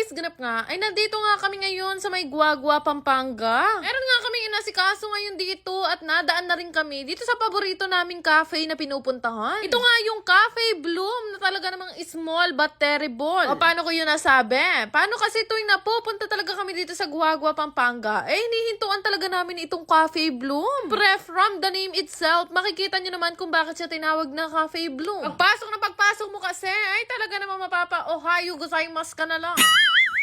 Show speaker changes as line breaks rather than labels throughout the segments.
guys, ganap nga. Ay, nandito nga kami ngayon sa may Guagua, Pampanga. Meron nga kami inasikaso ngayon dito at nadaan na rin kami dito sa paborito naming cafe na pinupuntahan. Ito nga yung Cafe Bloom na talaga namang small but terrible. O paano ko yun nasabi? Paano kasi tuwing napupunta talaga kami dito sa Guagua, Pampanga, eh hinihintuan talaga namin itong Cafe Bloom. From the name itself, makikita nyo naman kung bakit siya tinawag na Cafe Bloom. Pagpasok mo kasi, ay talaga namang mapapa Ohio gozaimasu ka na lang.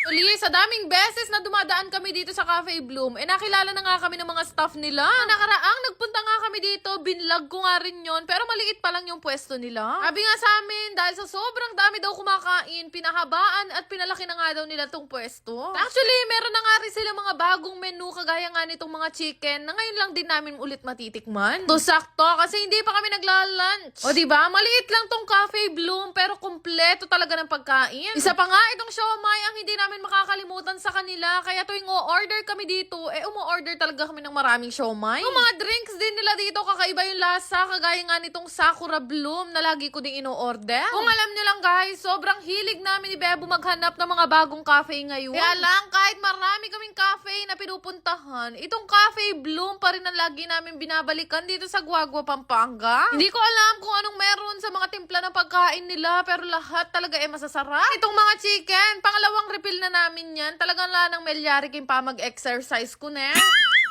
Uli, sa daming beses na dumadaan kami dito sa Cafe Bloom, nakilala na nga kami ng mga staff nila. Nakaraang nagpunta nga kami dito, binlog ko nga rin yon, pero maliit pa lang yung pwesto nila. Sabi nga sa amin, dahil sa sobrang dami daw kumakain, pinahabaan at pinalaki na nga daw nila tong pwesto. Actually, meron na nga rin sila mga bagong menu, kagaya nga nitong mga chicken, na ngayon lang din namin ulit matitikman. To sakto, kasi hindi pa kami nagla-lunch. O diba, maliit lang tong Cafe Bloom, pero kumpleto talaga ng pagkain. Isa pa nga, itong siomai ang hindi namin makakalimutan sa kanila. Kaya tuwing o-order kami dito, umo-order talaga kami ng maraming siomai. Yung mga drinks din nila dito, kakaiba yung lasa, kagaya nga nitong Sakura Bloom na lagi ko ding ino-order. Kung alam nyo lang guys, sobrang hilig namin ni Bebo maghanap ng mga bagong cafe ngayon. Kaya lang, kahit marami kaming cafe na pinupuntahan, itong Cafe Bloom pa rin ang lagi namin binabalikan dito sa Guagua, Pampanga. Hindi ko alam kung anong meron sa mga timpla ng pagkain nila, pero lahat talaga masasarap. Itong mga chicken, pangalawang refill na namin yan. Talagang lanang melyari kim pa mag-exercise ko na.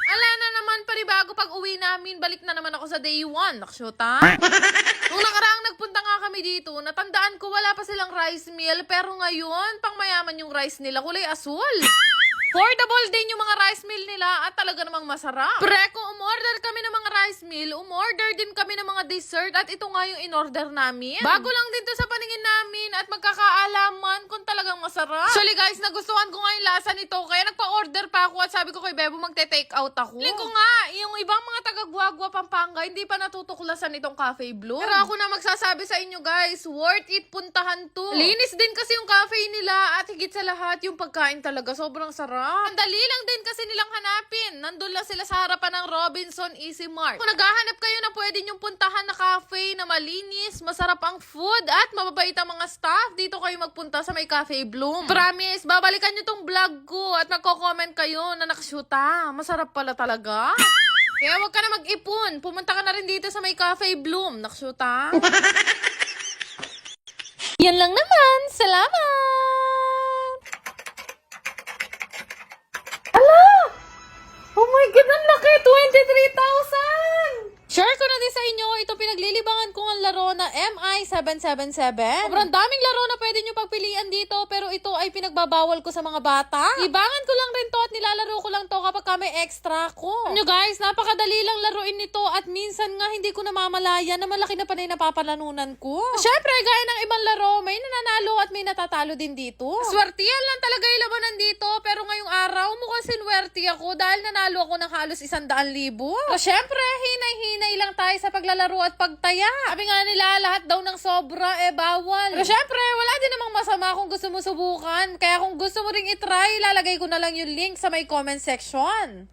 Ala na naman, panibago pag uwi namin, balik na naman ako sa day 1. Naksyota. Nung nakaraang nagpunta nga kami dito, natandaan ko wala pa silang rice meal, pero ngayon, pang mayaman yung rice nila, kulay asul. Affordable din yung mga rice meal nila at talaga namang masarap. Pre, kung umorder kami ng mga rice meal, umorder din kami ng mga dessert at ito nga yung in-order namin. Bago lang din to sa paningin namin at magkakaalaman kung talagang masarap. Actually guys, nagustuhan ko nga yung lasa nito kaya nagpa-order pa ako at sabi ko kay Bebo magte-take out ako. Feeling ko nga, yung ibang mga taga-Guagua, Pampanga, hindi pa natutuklasan itong Cafe Bloom. Pero ako na magsasabi sa inyo guys, worth it puntahan to. Linis din kasi yung cafe nila at higit sa lahat yung pagkain talaga, sobrang sarap. Ang dali lang din kasi nilang hanapin. Nandun lang sila sa harapan ng Robinson Easy Mart. Kung naghahanap kayo na pwede nyong puntahan na cafe na malinis, masarap ang food at mababait ang mga staff, dito kayo magpunta sa may Cafe Bloom. Promise, babalikan nyo tong vlog ko at magko-comment kayo na nakashoota. Masarap pala talaga. Kaya wag ka na mag-ipon. Pumunta ka na rin dito sa may Cafe Bloom. Nakashoota. Yan lang naman. Salamat! Oh my God, ang laki! 23,000! Share ko na din sa inyo, ito pinaglilibangan ko ang laro na MI777. Sobrang daming laro na pwede nyo pagpilian dito, pero ito ay pinagbabawal ko sa mga bata. Libangan ko lang rin to at nilalaro ko lang to kapag may extra ko. Nyo guys, napakadali lang laruin nito at minsan nga hindi ko namamalaya na malaki na pa na yung napapalanunan ko. Syempre, gaya ng ibang laro, may nananalo at may natatalo din dito. Swertiyan lang talaga yung labanan dito, pero ngayong araw mukhang sinwerte ako dahil nanalo ako ng halos 100,000. So syempre, hinay-hinay lang tayo sa paglalaro at pagtaya. Sabi nga nila, lahat daw ng sobra, bawal. Pero syempre, wala din namang masama kung gusto mo subukan. Kaya kung gusto mo ring itry, lalagay ko na lang yung link sa may comment section.